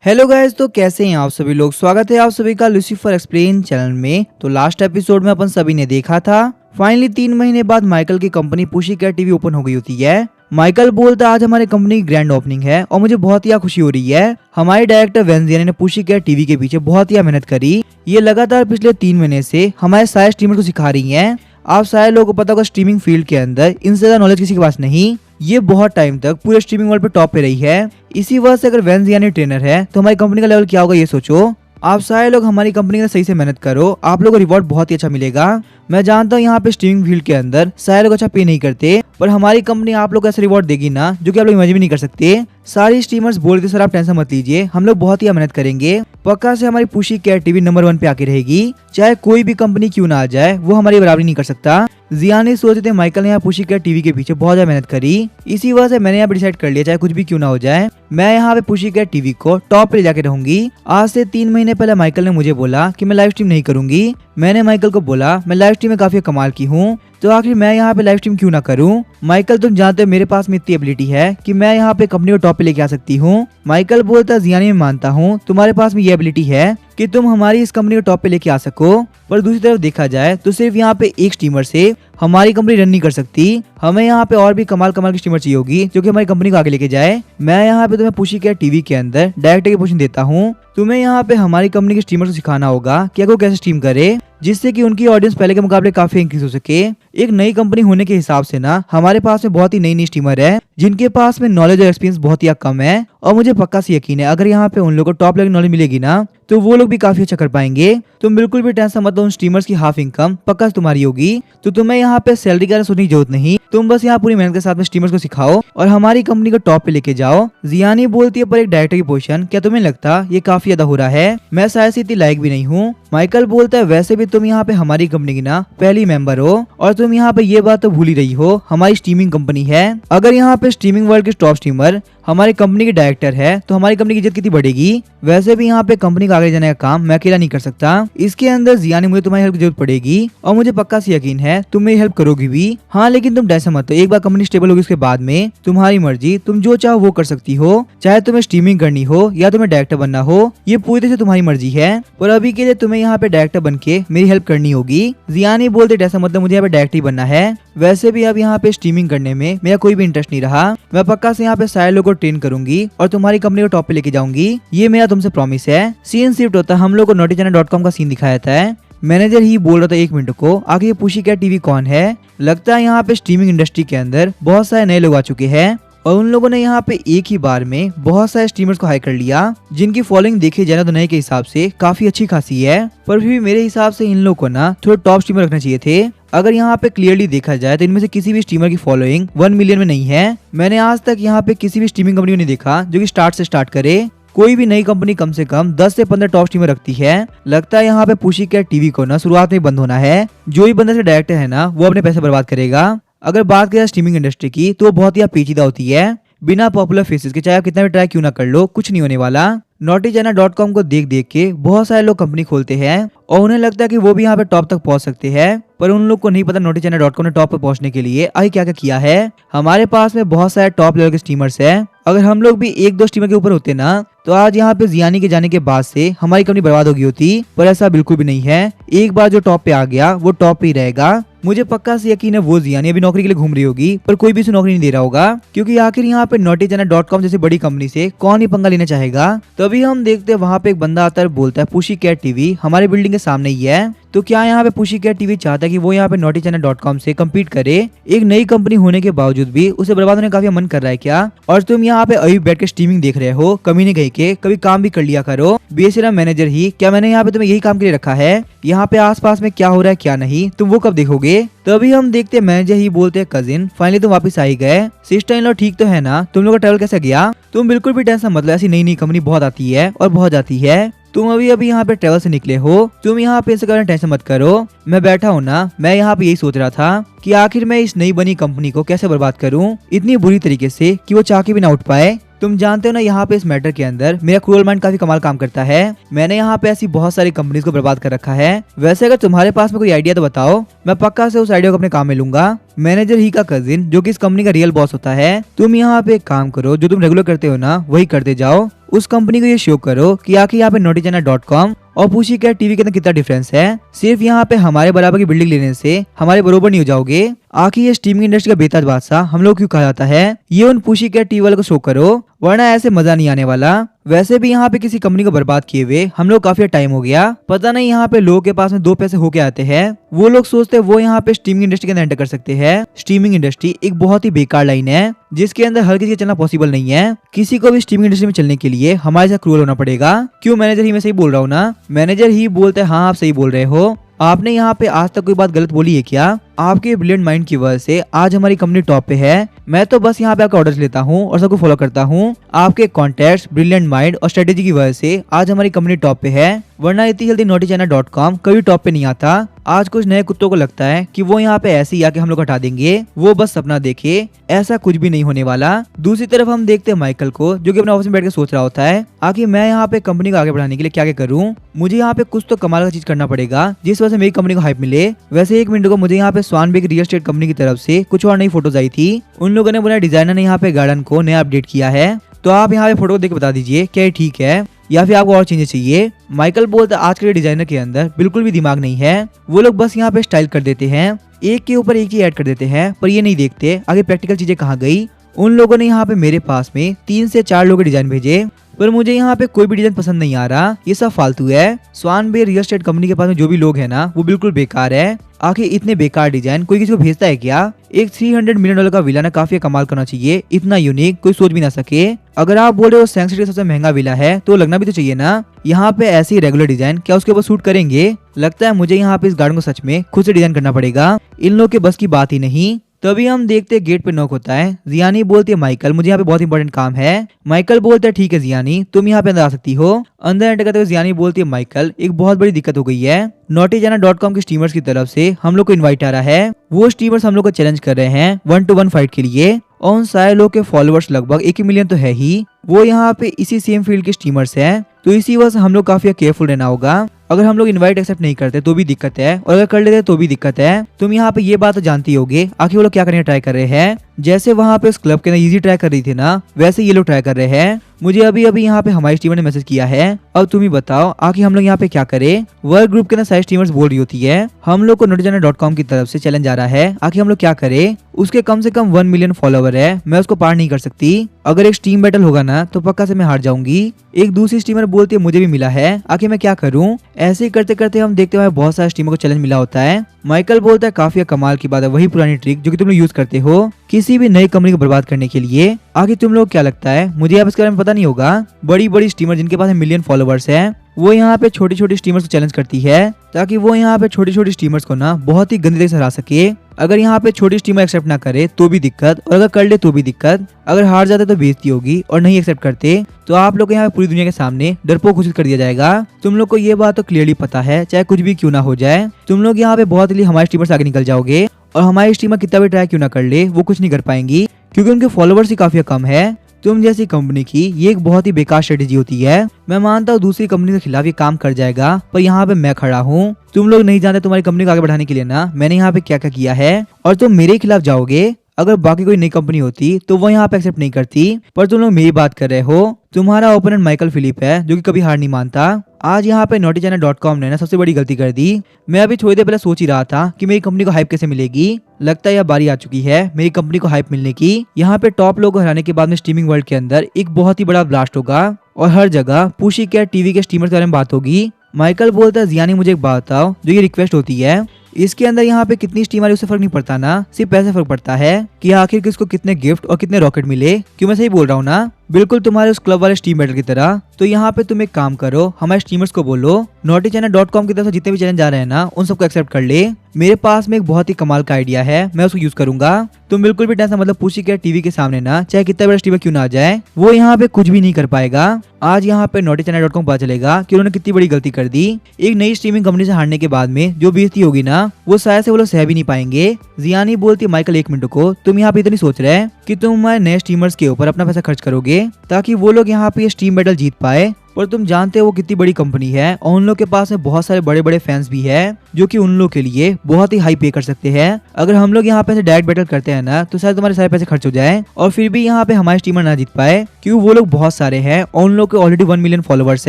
Hello guys, तो कैसे हैं आप सभी लोग। स्वागत है आप सभी का लूसीफर एक्सप्लेन चैनल में। तो लास्ट एपिसोड में अपन सभी ने देखा था फाइनली 3 महीने बाद माइकल की कंपनी पुशीकैट टीवी ओपन हो गई होती है। माइकल बोलता आज हमारे कंपनी की ग्रैंड ओपनिंग है और मुझे बहुत ही खुशी हो रही है। हमारे डायरेक्टर वेंजियानी ने पुशीकैट टीवी के पीछे बहुत ही मेहनत करी। ये लगातार पिछले 3 महीने से हमारे सारे स्ट्रीमर को सिखा रही है। आप सारे लोगों को पता होगा स्ट्रीमिंग फील्ड के अंदर इनसे ज्यादा नॉलेज किसी के पास नहीं। ये बहुत टाइम तक पूरे स्ट्रीमिंग वर्ल्ड पे टॉप पे रही है। इसी वजह से अगर वेंजियानी ट्रेनर है तो हमारी कंपनी का लेवल क्या होगा ये सोचो। आप सारे लोग हमारी कंपनी में सही से मेहनत करो, आप लोगों को रिवॉर्ड बहुत ही अच्छा मिलेगा। मैं जानता हूँ यहाँ पे स्ट्रीमिंग फील्ड के अंदर सारे लोग अच्छा पे नहीं करते, पर हमारी कंपनी आप लोग को ऐसा रिवॉर्ड देगी ना जो कि आप लोग इमेजिन भी नहीं कर सकते। सारी स्ट्रीमर्स बोल के सर आप टेंशन मत लीजिए, हम लोग बहुत ही मेहनत करेंगे। पक्का से हमारी पुशीकैट टीवी नंबर 1 पे आके रहेगी। चाहे कोई भी कंपनी क्यों ना आ जाए, वो हमारी बराबरी नहीं कर सकता। जियानी सोचते थे माइकल ने यहाँ पुशीकैट टीवी के पीछे बहुत ज्यादा मेहनत करी। इसी वजह से मैंने यहाँ पे डिसाइड कर लिया चाहे कुछ भी क्यों ना हो जाए, मैं यहाँ पे पुशीकैट टीवी को टॉप पे ले जाके रहूंगी। आज से 3 महीने पहले माइकल ने मुझे बोला कि मैं लाइव स्ट्रीम नहीं करूंगी। मैंने माइकल को बोला मैं लाइव स्ट्रीम में काफी कमाल की हूँ, तो आखिर मैं यहाँ पे लाइव स्ट्रीम क्यों ना करूँ। माइकल तुम जानते हो मेरे पास में इतनी एबिलिटी है कि मैं यहाँ पे कंपनी को टॉप पे लेके आ सकती हूँ। माइकल बोलता जियानी मैं मानता हूँ तुम्हारे पास में ये एबिलिटी है कि तुम हमारी इस कंपनी को टॉप पे लेके आ सको, पर दूसरी तरफ देखा जाए तो सिर्फ यहाँ पे एक स्ट्रीमर से हमारी कंपनी रन नहीं कर सकती। हमें यहाँ पे और भी कमाल की स्ट्रीमर चाहिए होगी जो कि हमारी कंपनी को आगे लेके जाए। मैं यहाँ पे तुम्हें पुशीकैट टीवी के अंदर डायरेक्टर की पोजीशन देता हूँ। तुम्हें यहाँ पे हमारी कंपनी के स्ट्रीमर को सिखाना होगा कि वो कैसे स्ट्रीम करे, जिससे कि उनकी ऑडियंस पहले के मुकाबले काफी इंक्रीज हो सके। एक नई कंपनी होने के हिसाब से ना हमारे पास में बहुत ही नई स्ट्रीमर है जिनके पास में नॉलेज और एक्सपीरियंस बहुत ही कम है, और मुझे पक्का से यकीन है अगर यहाँ पे उन लोगों को टॉप लेवल नॉलेज मिलेगी ना तो वो लोग भी काफी अच्छा कर पाएंगे। तुम बिल्कुल भी टेंशन मत लो, उन स्ट्रीमर्स की हाफ इनकम पक्का तुम्हारी होगी, तो तुम्हें यहाँ पे सैलरी का सोचने की जरूरत नहीं। तुम बस यहाँ पूरी मेहनत के साथ में स्ट्रीमर्स को सिखाओ और हमारी कंपनी को टॉप पे लेके जाओ। जियानी बोलती है पर एक डायरेक्टर की पोजीशन क्या तुम्हें लगता ये काफी ज्यादा हो रहा है? मैं शायद से इतनी लायक भी नहीं हूँ। माइकल बोलता है वैसे भी तुम यहाँ पे हमारी कंपनी की ना पहली मेंबर हो, और तुम यहाँ पे ये बात तो भूल ही रही हो हमारी स्ट्रीमिंग कंपनी है। अगर यहाँ पे स्ट्रीमिंग वर्ल्ड के टॉप स्ट्रीमर हमारी कंपनी के डायरेक्टर है तो हमारी कंपनी की इज्जत कितनी बढ़ेगी। वैसे भी यहाँ पे कंपनी का आगे जाने का काम मैं अकेला नहीं कर सकता। इसके अंदर जियानी मुझे तुम्हारी हेल्प की जरूरत पड़ेगी और मुझे पक्का से यकीन है तुम मेरी हेल्प करोगी भी। हाँ लेकिन तुम टेंशन मत लो, एक बार कंपनी स्टेबल होगी उसके बाद में तुम्हारी मर्जी, तुम जो चाहो वो कर सकती हो। चाहे तुम्हें स्ट्रीमिंग करनी हो या तुम्हें डायरेक्टर बनना हो, ये पूरी तरह से तुम्हारी मर्जी है, पर अभी के लिए तुम्हें यहाँ पे डायरेक्टर बन के मेरी हेल्प करनी होगी। जियानी बोलते टेंशन मतलब मुझे यहाँ पे डायरेक्टर बनना है। वैसे भी अब यहाँ पे स्ट्रीमिंग करने में मेरा कोई भी इंटरेस्ट नहीं रहा। मैं पक्का से यहाँ पे सारे लोगों को ट्रेन करूंगी और तुम्हारी कंपनी को टॉप पे लेके जाऊंगी, ये मेरा तुमसे प्रॉमिस है। सीन शिफ्ट होता है, हम लोग को naughtychannel.com का सीन दिखाया था। मैनेजर ही बोल रहा था 1 मिनट को आखिर ये पुशीकैट टीवी कौन है। लगता है यहाँ पे स्ट्रीमिंग इंडस्ट्री के अंदर बहुत सारे नए लोग आ चुके हैं और उन लोगों ने यहाँ पे एक ही बार में बहुत सारे स्ट्रीमर्स को हायर कर लिया जिनकी फॉलोइंग देखे जाए तो नए के हिसाब से काफी अच्छी खासी है, पर फिर भी मेरे हिसाब से इन लोगों को ना थोड़े टॉप स्ट्रीमर रखना चाहिए थे। अगर यहाँ पे क्लियरली देखा जाए तो इनमें से किसी भी स्ट्रीमर की फॉलोइंग 1 मिलियन में नहीं है। मैंने आज तक यहाँ पे किसी भी स्ट्रीमिंग कंपनी को नहीं देखा जो कि स्टार्ट से स्टार्ट करे। कोई भी नई कंपनी कम से कम 10 से 15 टॉप स्ट्रीमर रखती है। लगता है यहाँ पे पुशीकैट टीवी को ना शुरुआत में बंद होना है। जो भी बंदा से डायरेक्टर है ना वो अपने पैसे बर्बाद करेगा। अगर बात करें स्ट्रीमिंग इंडस्ट्री की तो वो बहुत ही पेचीदा होती है। बिना पॉपुलर फेसेस के चाहे आप कितना भी ट्राई क्यों ना कर लो, कुछ नहीं होने वाला। naughtychannel.com को देख के बहुत सारे लोग कंपनी खोलते हैं और उन्हें लगता है कि वो भी यहाँ पे टॉप तक पहुंच सकते हैं, पर उन लोग को नहीं पता naughtychannel.com ने टॉप पे पहुंचने के लिए आगे क्या क्या किया है। हमारे पास में बहुत सारे टॉप लेवल के स्ट्रीमर्स हैं। अगर हम लोग भी 1-2 स्ट्रीमर के ऊपर होते ना तो आज यहाँ पे जियानी के जाने के बाद से हमारी कंपनी बर्बाद हो गई होती, पर ऐसा बिल्कुल भी नहीं है। एक बार जो टॉप पे आ गया वो टॉप पे ही रहेगा। मुझे पक्का से यकीन है वो जियानी अभी नौकरी के लिए घूम रही होगी, पर कोई भी उसे नौकरी नहीं दे रहा होगा, क्योंकि आखिर यहाँ पे naughtychannel.com जैसी बड़ी कंपनी से कौन ही पंगा लेना चाहेगा। तभी हम देखते हैं वहाँ पे एक बंदा आता है, बोलता है पुशीकैट टीवी हमारे बिल्डिंग के सामने ही है। तो क्या यहाँ पे पुशीकैट टीवी चाहता है कि वो यहाँ पे naughtychannel.com से कम्पीट करे? एक नई कंपनी होने के बावजूद भी उसे बर्बाद होने का काफी मन कर रहा है क्या? और तुम यहाँ पे अभी बैठ के स्ट्रीमिंग देख रहे हो, कमी नहीं गई के कभी काम भी कर लिया करो। बेशरम मैनेजर ही, क्या मैंने यहाँ पे तुम्हें यही काम के लिए रखा है? यहाँ पे आसपास में क्या हो रहा है क्या नहीं तुम वो कब देखोगे? तभी हम देखते मैनेजर ही बोलते हैं कजिन फाइनली तुम वापस आ ही गए। सिस्टर इन लॉ ठीक तो है ना? तुम लोग का ट्रैवल कैसे गया? तुम बिल्कुल भी टेंशन मतलब, ऐसी नई नई कंपनी बहुत आती है और बहुत जाती है। तुम अभी यहाँ पे ट्रेवल से निकले हो, तुम यहाँ पे इसके टेंशन मत करो। मैं बैठा हूँ ना, मैं यहाँ पे यही सोच रहा था कि आखिर मैं इस नई बनी कंपनी को कैसे बर्बाद करूँ इतनी बुरी तरीके से कि वो चाह के भी ना उठ पाए। तुम जानते हो ना, यहाँ पे इस मैटर के अंदर मेरा क्रूअल माइंड काफी कमाल काम करता है। मैंने यहाँ पे ऐसी बहुत सारी कंपनीज को बर्बाद कर रखा है। वैसे अगर तुम्हारे पास में कोई आइडिया तो बताओ, मैं पक्का से उस आइडिया को अपने काम में लूंगा। मैनेजर ही का कजिन, जो कि इस कंपनी का रियल बॉस होता है, तुम यहाँ पे एक काम करो, जो तुम रेगुलर करते हो ना वही करते जाओ। उस कंपनी को ये शो करो कि आखिर यहाँ पे naughtychannel.com और पुशीकैट टीवी के अंदर कितना डिफरेंस है। सिर्फ यहाँ पे हमारे बराबर की बिल्डिंग लेने से हमारे बराबर नहीं हो जाओगे। आखिर ये स्ट्रीमिंग इंडस्ट्री का बेताज बादशाह हम लोग क्यों कहा जाता है, ये उन पुशीकैट टीवी वालों को शो करो, वरना ऐसे मजा नहीं आने वाला। वैसे भी यहाँ पे किसी कंपनी को बर्बाद किए हुए हम लोग काफी टाइम हो गया। पता नहीं यहाँ पे लोगों के पास में दो पैसे होके आते हैं, वो लोग सोचते हैं वो यहाँ पे स्ट्रीमिंग इंडस्ट्री के अंदर एंटर कर सकते हैं। स्ट्रीमिंग इंडस्ट्री एक बहुत ही बेकार लाइन है, जिसके अंदर हर किसी का चलना पॉसिबल नहीं है। किसी को भी स्ट्रीमिंग इंडस्ट्री में चलने के लिए हमारे साथ क्रूअल होना पड़ेगा। क्यों मैनेजर ही, मैं सही बोल रहा हूँ ना? मैनेजर ही बोलते हैं हाँ आप सही बोल रहे हो। आपने यहाँ पे आज तक कोई बात गलत बोली है क्या? आपके ब्रिलियंट माइंड की वजह से आज हमारी कंपनी टॉप पे है। मैं तो बस यहाँ पे आपका ऑर्डर्स लेता हूँ और सबको फॉलो करता हूँ। आपके कॉन्टेक्ट्स, ब्रिलियंट माइंड और स्ट्रेटेजी की वजह से आज हमारी कंपनी टॉप पे है, वरना इतनी जल्दी naughtychannel.com कभी टॉप पे नहीं आता। आज कुछ नए कुत्तों को लगता है कि वो यहाँ पे ऐसे ही आके हम लोग हटा देंगे, वो बस सपना देखे, ऐसा कुछ भी नहीं होने वाला। दूसरी तरफ हम देखते हैं माइकल को, जो कि अपने ऑफिस में बैठ के सोच रहा होता है आखिर मैं यहाँ पे कंपनी को आगे बढ़ाने के लिए क्या क्या करूँ। मुझे यहाँ पे कुछ तो कमाल का चीज करना पड़ेगा जिस वजह से मेरी कंपनी को हाइप मिले। वैसे एक मिनट को मुझे यहाँ पे स्वानबेक रियल एस्टेट कंपनी की तरफ से कुछ और नई फोटोज आई थी। उन लोगों ने बोला डिजाइनर ने यहाँ पे गार्डन को नया अपडेट किया है, तो आप यहाँ पे फोटो देख बता दीजिए क्या ये ठीक है या फिर आपको और चेंजेस चाहिए। माइकल बोलता है आज के डिजाइनर के अंदर बिल्कुल भी दिमाग नहीं है, वो लोग बस यहाँ पे स्टाइल कर देते हैं, एक के ऊपर एक ही ऐड कर देते हैं, पर ये नहीं देखते आगे प्रैक्टिकल चीजें कहाँ गई। उन लोगों ने यहाँ पे मेरे पास में 3 से 4 लोगों के डिजाइन भेजे, पर मुझे यहाँ पे कोई भी डिजाइन पसंद नहीं आ रहा, ये सब फालतू है। स्वानबे रियल एस्टेट कंपनी के पास में जो भी लोग हैं ना वो बिल्कुल बेकार है। आखिर इतने बेकार डिजाइन कोई किसी को भेजता है क्या? एक $300 मिलियन का विला ना काफी कमाल करना चाहिए, इतना यूनिक कोई सोच भी ना सके। अगर आप बोल रहे हो सैंक्सिटी सबसे महंगा विला है तो लगना भी तो चाहिए ना। यहाँ पे ऐसे ही रेगुलर डिजाइन क्या उसके ऊपर सूट करेंगे? लगता है मुझे यहाँ पे इस गार्डन को सच में खुद से डिजाइन करना पड़ेगा, इन लोग के बस की बात ही नहीं। तभी हम देखते हैं गेट पे नॉक होता है। जियानी बोलती है माइकल मुझे यहाँ पे बहुत इंपॉर्टेंट काम है। माइकल बोलता है ठीक है जियानी तुम यहाँ पे अंदर आ सकती हो। अंदर एंटर करते हुए जियानी बोलती है माइकल एक बहुत बड़ी दिक्कत हो गई है, naughtychannel.com के स्ट्रीमर्स की तरफ से हम लोग को इनवाइट आ रहा है। वो स्ट्रीमर्स हम लोग को चैलेंज कर रहे हैं 1-to-1 फाइट के लिए, और उन सारे लोग के फॉलोअर्स लगभग 1 मिलियन तो है ही। वो यहाँ पे इसी सेम फील्ड के स्ट्रीमर्स हैं, तो इसी वजह से हम लोग काफी केयरफुल रहना होगा। अगर हम लोग इनवाइट एक्सेप्ट नहीं करते तो भी दिक्कत है, और अगर कर लेते तो भी दिक्कत है। तुम यहाँ पे ये बात तो जानती होगे आखिर वो लोग क्या करने ट्राई कर रहे हैं। जैसे वहाँ पे इस क्लब के अंदर इजी ट्राई कर रही थी ना, वैसे ये लोग ट्राई कर रहे हैं। मुझे अभी अभी यहाँ पे हमारे स्ट्रीमर ने मैसेज किया है, अब तुम ही बताओ आखिर हम लोग यहाँ पे क्या करें। वर्क ग्रुप के अंदर सारे स्ट्रीमर्स बोल रही होती है हम लोग को naughtychannel.com की तरफ से चैलेंज आ रहा है, आखिर हम लोग क्या करें। उसके कम से कम 1 मिलियन फॉलोवर है, मैं उसको पार नहीं कर सकती। अगर एक स्ट्रीम बैटल होगा ना तो पक्का से मैं हार जाऊंगी। एक दूसरी स्ट्रीमर बोलती है मुझे भी मिला है, आखिर मैं क्या करूं। ऐसे ही करते करते हम देखते हुए बहुत सारे स्ट्रीमर को चैलेंज मिला होता है। माइकल बोलता है काफी कमाल की बात है, वही पुरानी ट्रिक जो कि तुम लोग यूज करते हो किसी भी नई कंपनी को बर्बाद करने के लिए। आगे तुम लोग क्या लगता है, मुझे अब इसके बारे में पता नहीं होगा। बड़ी बड़ी स्ट्रीमर जिनके पास मिलियन फॉलोवर्स है वो यहाँ पे छोटी छोटी स्ट्रीमर्स को चैलेंज करती है, ताकि वो यहाँ पे छोटी छोटी स्ट्रीमर्स को ना बहुत ही गंदी तरीके से हरा सके। अगर यहाँ पे छोटी स्ट्रीमर एक्सेप्ट ना करे तो भी दिक्कत, और अगर कर ले तो भी दिक्कत। अगर हार जाते तो बेइज्जती होगी, और नहीं एक्सेप्ट करते तो आप लोग यहाँ पे पूरी दुनिया के सामने डरपोक घोषित कर दिया जाएगा। तुम लोग को ये बात तो क्लियरली पता है, चाहे कुछ भी क्यों ना हो जाए। तुम लोग यहाँ पे बहुत ही हमारे स्ट्रीमर से आगे निकल जाओगे, और हमारी स्ट्रीमर कितना भी ट्राई क्यों ना कर ले वो कुछ नहीं कर पाएंगी, क्योंकि उनके फॉलोवर्स ही काफी कम है। तुम जैसी कंपनी की ये एक बहुत ही बेकार स्ट्रेटेजी होती है। मैं मानता हूँ दूसरी कंपनी के खिलाफ ये काम कर जाएगा, पर यहाँ पे मैं खड़ा हूँ। तुम लोग नहीं जानते तुम्हारी कंपनी को आगे बढ़ाने के लिए ना मैंने यहाँ पे क्या क्या किया है, और तुम मेरे खिलाफ जाओगे। अगर बाकी कोई नई कंपनी होती तो वो यहाँ पे एक्सेप्ट नहीं करती, पर तुम लोग मेरी बात कर रहे हो। तुम्हारा ओपोनेंट माइकल फिलिप है जो कि कभी हार नहीं मानता। आज यहाँ पे naughtychannel.com ने ना सबसे बड़ी गलती कर दी। मैं अभी थोड़ी देर पहले सोच ही रहा था कि मेरी कंपनी को हाइप कैसे मिलेगी। लगता है यह बारी आ चुकी है मेरी कंपनी को हाइप मिलने की। यहाँ पे टॉप लोगों को हराने के बाद में स्ट्रीमिंग वर्ल्ड के अंदर एक बहुत ही बड़ा ब्लास्ट होगा, और हर जगह पुशीकैट टीवी के स्ट्रीमर के बारे में बात होगी। माइकल बोलता है जियानी मुझे एक बात बताओ, जो ये रिक्वेस्ट होती है इसके अंदर यहाँ पे कितनी स्टीम आ रही है उससे फर्क नहीं पड़ता ना, सिर्फ पैसे फर्क पड़ता है कि आखिर किसको कितने गिफ्ट और कितने रॉकेट मिले। क्यों मैं सही बोल रहा हूँ ना, बिल्कुल तुम्हारे उस क्लब वाले स्टीम बैटल की तरह। तो यहाँ पे तुम एक काम करो, हमारे स्ट्रीमर्स को बोलो naughtychannel.com की तरफ से जितने भी चैलेंज आ रहे हैं ना उन सबको एक्सेप्ट कर ले। मेरे पास में एक बहुत ही कमाल का आइडिया है, मैं उसको यूज करूंगा। तुम बिल्कुल भी टेंशन मतलब पुशीकैट टीवी के सामने ना चाहे कितना बड़ा स्ट्रीमर क्यों ना आ जाए, वो यहाँ पे कुछ भी नहीं कर पाएगा। आज यहाँ पे naughtychannel.com पता चलेगा कि उन्होंने कितनी बड़ी गलती कर दी। एक नई स्ट्रीमिंग कंपनी से हारने के बाद में जो बेइज्जती होगी ना वो शायद से वो लोग सह भी नहीं पाएंगे। जियानी बोलती है माइकल एक मिनट को, तुम यहाँ पे इतनी सोच रहे हैं कि तुम हमारे नए स्ट्रीमर्स के ऊपर अपना पैसा खर्च करोगे ताकि वो लोग यहाँ पे ये स्ट्रीम बैटल जीत पाए। पर तुम जानते हो वो कितनी बड़ी कंपनी है और उन लोग के पास में बहुत सारे बड़े बड़े फैंस भी है जो कि उन लोग के लिए बहुत ही हाई पे कर सकते हैं। अगर हम लोग यहाँ पे डायरेक्ट बैटल करते हैं ना तो शायद तुम्हारे सारे पैसे खर्च हो जाए और फिर भी यहाँ पे हमारे स्ट्रीमर ना जीत पाए, क्योंकि वो लोग बहुत सारे हैं और उन लोग के ऑलरेडी 1 मिलियन फॉलोवर्स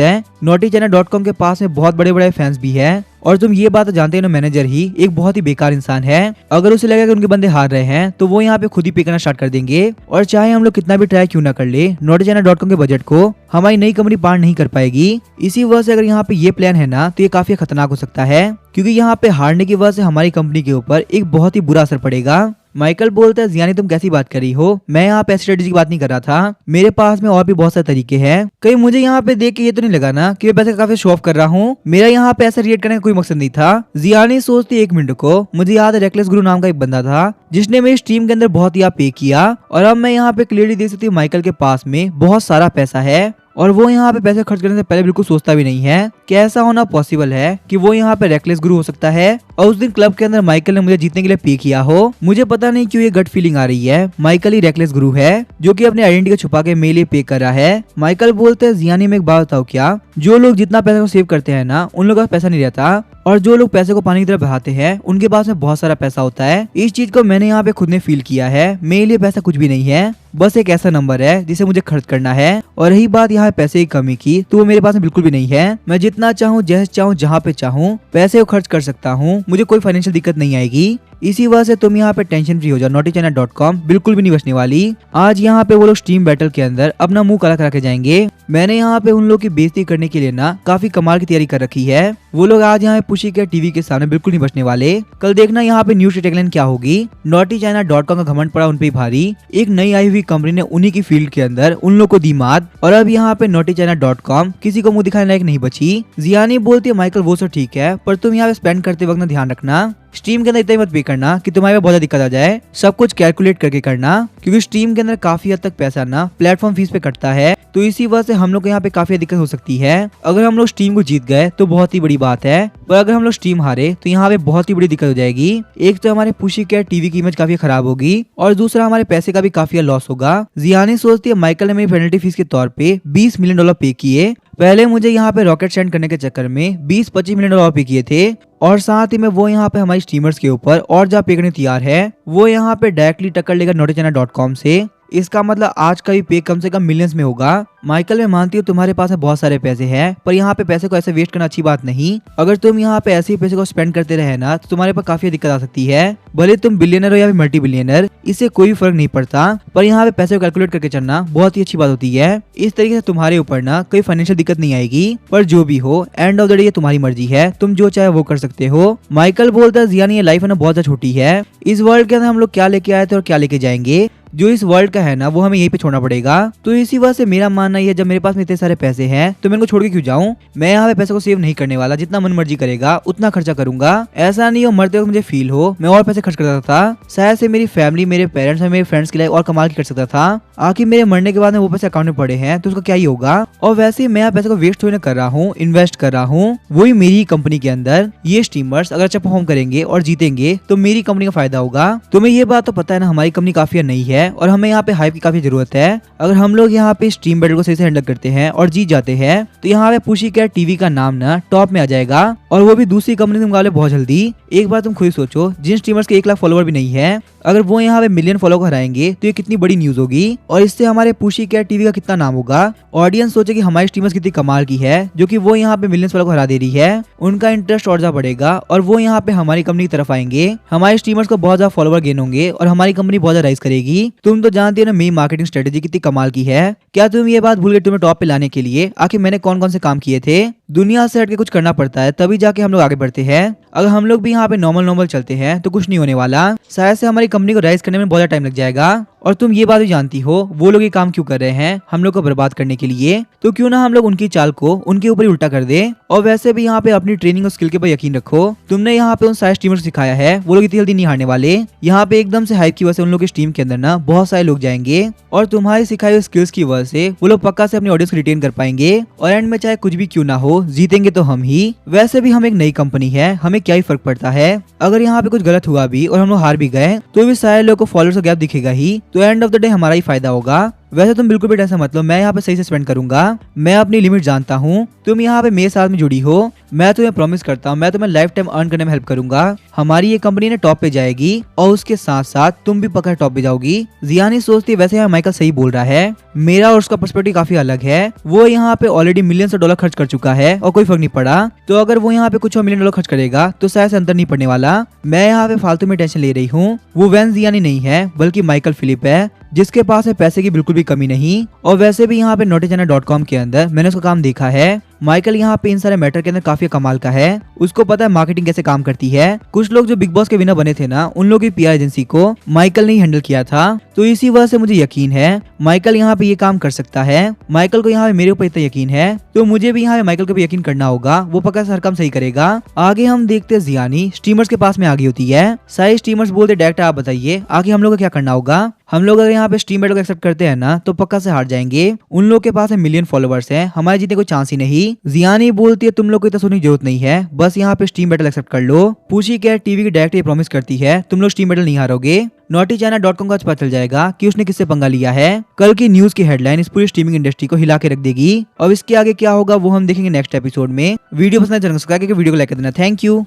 है। naughtychina.com के पास में बहुत बड़े बड़े फैंस भी है और तुम ये बात जानते हो ना, मैनेजर ही एक बहुत ही बेकार इंसान है। अगर उसे लगेगा कि उनके बंदे हार रहे हैं तो वो यहाँ पे खुद ही पे करना स्टार्ट कर देंगे और चाहे हम लोग कितना भी ट्राई क्यों ना कर ले, naughtychina.com के बजट को हमारी नई कंपनी पार नहीं कर पाएगी। इसी वजह से अगर यहाँ पे ये प्लान है ना तो ये काफी खतरनाक हो सकता है, क्योंकि यहाँ पे हारने की वजह से हमारी कंपनी के ऊपर एक बहुत ही बुरा असर पड़ेगा। माइकल बोलता है जियानी तुम कैसी बात कर रही हो, मैं यहाँ पे स्ट्रेटेजी की बात नहीं कर रहा था, मेरे पास में और भी बहुत सारे तरीके हैं। कहीं मुझे यहाँ पे देख के ये तो नहीं लगा ना कि मैं पैसे काफी शो ऑफ कर रहा हूँ, मेरा यहाँ पे ऐसा रिएक्ट करने का कोई मकसद नहीं था। जियानी सोचती 1 मिनट को, मुझे याद है रेकलेस गुरु नाम का एक बंदा था जिसने मेरी स्ट्रीम के अंदर बहुत ही पे किया और अब मैं यहाँ पे क्लियरली देख सकती हूँ माइकल के पास में बहुत सारा पैसा है और वो यहाँ पे पैसे खर्च करने से पहले बिल्कुल सोचता भी नहीं है कि ऐसा होना पॉसिबल है कि वो यहाँ पे रेकलेस गुरु हो सकता है और उस दिन क्लब के अंदर माइकल ने मुझे जीतने के लिए पे किया हो। मुझे पता नहीं क्यों ये गट फीलिंग आ रही है माइकल ही रेकलेस गुरु है जो कि अपनी आइडेंटिटी को छुपा के मेरे लिए पे कर रहा है। माइकल बोलते हैं जियानी में एक बात बताओ क्या, जो लोग जितना पैसा को सेव करते हैं ना उन लोगों का पैसा नहीं रहता और जो लोग पैसे को पानी की तरफ बहाते हैं उनके पास में बहुत सारा पैसा होता है। इस चीज को मैंने यहाँ पे खुद ने फील किया है। मेरे लिए पैसा कुछ भी नहीं है, बस एक ऐसा नंबर है जिसे मुझे खर्च करना है। और रही बात यहाँ पैसे की कमी की तो वो मेरे पास में बिल्कुल भी नहीं है। मैं जितना चाहूँ जैसे चाहूँ जहाँ पे चाहूँ पैसे को खर्च कर सकता हूँ, मुझे कोई फाइनेंशियल दिक्कत नहीं आएगी। इसी वजह से तुम यहाँ पे टेंशन फ्री हो जाओ, naughtychina.com बिल्कुल भी नहीं बचने वाली। आज यहाँ पे वो लोग स्ट्रीम बैटल के अंदर अपना मुंह काला करा के जाएंगे। मैंने यहाँ पे उन लोग की बेइज्जती करने के लिए ना काफी कमाल की तैयारी कर रखी है। वो लोग आज यहाँ पुशीकैट टीवी के सामने बिल्कुल नहीं बचने वाले। कल देखना यहाँ पे न्यूज टैगलाइन क्या होगी, naughtychina.com का घमंड पड़ा उन पे भारी, एक नई आई हुई कंपनी ने उन्हीं की फील्ड के अंदर उन लोग को दी मात और अब यहाँ पे naughtychina.com किसी को मुंह दिखाने लायक नहीं बची। जियानी बोलती है माइकल वो सब ठीक है पर तुम यहाँ पे स्पेंड करते वक्त ना ध्यान रखना, स्ट्रीम के अंदर इतना ही मत पे करना कि तुम्हारे पे बहुत ज्यादा दिक्कत आ जाए, सब कुछ कैलकुलेट करके करना, क्योंकि स्ट्रीम के अंदर काफी हद तक पैसा ना प्लेटफॉर्म फीस पे कटता है। तो इसी वजह से हम लोग को यहाँ पे काफी दिक्कत हो सकती है। अगर हम लोग स्ट्रीम को जीत गए तो बहुत ही बड़ी बात है, पर अगर हम लोग स्ट्रीम हारे तो यहाँ पे बहुत ही बड़ी दिक्कत हो जाएगी। एक तो हमारे पुशीकैट टीवी की इमेज काफी खराब होगी और दूसरा हमारे पैसे का भी काफी लॉस होगा। जियानी सोचती है माइकल ने मेरी पेनल्टी फीस के तौर पे $20 मिलियन पे किए, पहले मुझे यहाँ पे रॉकेट सेंड करने के चक्कर में 20-25 मिलियन पे किए थे और साथ ही में वो यहाँ पे हमारी स्ट्रीमर्स के ऊपर और जहाँ पे करने तैयार है, वो यहाँ पे डायरेक्टली टक्कर लेगा naughtychina.com से। इसका मतलब आज का भी पे कम से कम मिलियंस में होगा। माइकल मैं मानती हूँ तुम्हारे पास बहुत सारे पैसे हैं, पर यहाँ पे पैसे को ऐसे वेस्ट करना अच्छी बात नहीं। अगर तुम यहाँ पे ऐसे ही पैसे को स्पेंड करते रहे ना तो तुम्हारे पास काफी दिक्कत आ सकती है। भले तुम बिलियनर हो या फिर मल्टी बिलियनर, इससे कोई फर्क नहीं पड़ता, पर यहाँ पे पैसे को कैलकुलेट करके चलना बहुत ही अच्छी बात होती है। इस तरीके से तुम्हारे ऊपर ना कोई फाइनेंशियल दिक्कत नहीं आएगी। पर जो भी हो, एंड ऑफ द डे ये तुम्हारी मर्जी है, तुम जो चाहे वो कर सकते हो। माइकल बोलता है जियानी ये लाइफ है ना बहुत ज्यादा छोटी है, इस वर्ल्ड के अंदर हम लोग क्या लेके आए थे और क्या लेके जाएंगे, जो इस वर्ल्ड का है ना वो हमें यहीं पे छोड़ना पड़ेगा। तो इसी वजह से मेरा मानना ये है जब मेरे पास में इतने सारे पैसे हैं तो मैं इनको छोड़ के क्यों जाऊं। मैं यहाँ पे पैसे को सेव नहीं करने वाला, जितना मन मर्जी करेगा उतना खर्चा करूंगा। ऐसा नहीं हो मरते वक्त मुझे फील हो मैं और पैसे खर्च कर सकता था, शायद से मेरी फैमिली, मेरे पेरेंट्स और मेरे फ्रेंड्स की लाइफ और कमाल की कर सकता था। आखिर मेरे मरने के बाद में वो पैसे अकाउंट में पड़े हैं तो उसका क्या ही होगा। और वैसे मैं यहाँ पैसे को वेस्ट थोड़ी ना कर रहा हूँ, इन्वेस्ट कर रहा हूँ, वही मेरी कंपनी के अंदर। ये स्ट्रीमर्स अगर अच्छा परफॉर्म करेंगे और जीतेंगे तो मेरी कंपनी का फायदा होगा। तुम्हें ये बात तो पता है ना हमारी कंपनी काफी नई है और हमें यहाँ पे हाइप की काफी जरूरत है। अगर हम लोग यहाँ पे स्ट्रीम बैटल को सही से हैंडल करते हैं और जीत जाते हैं तो यहाँ पे पुशीकैट टीवी का नाम ना टॉप में आ जाएगा, और वो भी दूसरी कंपनी के मुकाबले बहुत जल्दी। एक बार तुम खुद ही सोचो, जिन स्ट्रीमर्स के 1 लाख फॉलोवर भी नहीं है, अगर वो यहाँ पे मिलियन फॉलो को हराएंगे तो ये कितनी बड़ी न्यूज होगी और इससे हमारे पुशीकैट टीवी का कितना नाम होगा। ऑडियंस सोचे कि हमारी स्ट्रीमर्स कितनी कमाल की है जो कि वो यहाँ पे मिलियंस फॉलो को हरा दे रही है, उनका इंटरेस्ट और ज्यादा बढ़ेगा और वो यहाँ पे हमारी कंपनी की तरफ आएंगे। हमारे स्ट्रीमर्स को बहुत ज्यादा फॉलोवर गेन होंगे और हमारी कंपनी बहुत ज्यादा राइज करेगी। तुम तो जानती हो ना मेरी मार्केटिंग स्ट्रेटेजी कितनी कमाल की है। क्या तुम ये बात भूल गए तुम्हें टॉप पे लाने के लिए आखिर मैंने कौन कौन से काम किए थे। दुनिया से हटके कुछ करना पड़ता है तभी जाके हम लोग आगे बढ़ते हैं। अगर हम लोग भी यहाँ पे नॉर्मल चलते हैं तो कुछ नहीं होने वाला, शायद से हमारी कंपनी को राइज करने में बहुत ज्यादा टाइम लग जाएगा। और तुम ये बात भी जानती हो वो लोग ये काम क्यों कर रहे हैं, हम लोग को बर्बाद करने के लिए। तो क्यों ना हम लोग उनकी चाल को उनके ऊपर ही उल्टा कर दे। और वैसे भी यहाँ पे अपनी ट्रेनिंग और स्किल के ऊपर यकीन रखो। तुमने यहाँ पे उन सारे स्ट्रीमर्स को सिखाया है, वो लोग इतनी जल्दी नहीं हारने वाले। यहाँ पे एकदम से हाइप की वजह से उन लोग के टीम के अंदर ना बहुत सारे लोग जाएंगे और तुम्हारी सिखाई हुई स्किल्स की वजह से वो लोग पक्का से अपनी ऑडियंस को रिटेन कर पाएंगे। और एंड में चाहे कुछ भी क्यों ना हो, जीतेंगे तो हम ही। वैसे भी हम एक नई कंपनी है, हमें क्या ही फर्क पड़ता है। अगर यहाँ पे कुछ गलत हुआ भी और हम लोग हार भी गए तो भी सारे लोगों को फॉलोअर्स का गैप दिखेगा ही। तो एंड ऑफ द डे हमारा ही फायदा होगा। वैसे तुम बिल्कुल भी टेंशन मत लो, मैं यहाँ पे सही से स्पेंड करूंगा, मैं अपनी लिमिट जानता हूँ। तुम यहाँ पे मेरे साथ में जुड़ी हो, मैं तुम्हें प्रॉमिस करता हूँ मैं तुम्हें लाइफ टाइम अर्न करने में हेल्प करूंगा। हमारी ये कंपनी ने टॉप पे जाएगी और उसके साथ साथ तुम भी पकड़ टॉप पे जाओगी। जियानी सोचती है वैसे यहाँ माइकल सही बोल रहा है, मेरा और उसका पर्सपेक्टिव काफी अलग है। वो यहाँ पे ऑलरेडी मिलियंस ऑफ डॉलर खर्च कर चुका है और कोई फर्क नहीं पड़ा, तो अगर वो यहाँ पे कुछ और मिलियन डॉलर खर्च करेगा तो शायद से अंतर नहीं पड़ने वाला। मैं यहाँ पे फालतू में टेंशन ले रही हूँ। वो वैन जियानी नहीं है बल्कि माइकल फिलिप है, जिसके पास है पैसे की बिल्कुल भी कमी नहीं। और वैसे भी यहाँ पे naughtychina.com के अंदर मैंने उसका काम देखा है। माइकल यहाँ पे इन सारे मैटर के अंदर काफी कमाल का है, उसको पता है मार्केटिंग कैसे काम करती है। कुछ लोग जो बिग बॉस के विनर बने थे ना, उन लोगों की पीआर एजेंसी को माइकल ने हैंडल किया था, तो इसी वजह से मुझे यकीन है माइकल यहाँ पे ये काम कर सकता है। माइकल को यहाँ पे मेरे ऊपर इतना यकीन है, तो मुझे भी यहाँ पे माइकल को भी यकीन करना होगा, वो पक्का हर काम सही करेगा। आगे हम देखते हैं जियानी स्ट्रीमर्स के पास में आ गई होती है। सारे स्ट्रीमर्स बोलते डायरेक्टर आप बताइए आगे हम लोग को क्या करना होगा। हम लोग अगर यहाँ पे स्ट्रीम बैटल को एक्सेप्ट करते हैं ना तो पक्का से हार जाएंगे। उन लोग के पास मिलियन फॉलोवर्स हैं, हमारे जीतने कोई चांस ही नहीं। जियानी बोलती है तुम लोग को इतना सोचने की जरूरत नहीं है, बस यहाँ पे स्ट्रीम बैटल एक्सेप्ट कर लो। पूछी कैट टीवी की डायरेक्टर प्रॉमिस करती है तुम लोग स्ट्रीम बैटल नहीं हारोगे। naughtychina.com का पता चल जाएगा कि उसने किससे पंगा लिया है। कल की न्यूज की हेडलाइन इस पूरी स्ट्रीमिंग इंडस्ट्री को हिला के रख देगी। और इसके आगे क्या होगा वो हम देखेंगे नेक्स्ट एपिसोड में। वीडियो पसंद है चैनल को सब्सक्राइब करके वीडियो को लाइक कर देना। Thank you.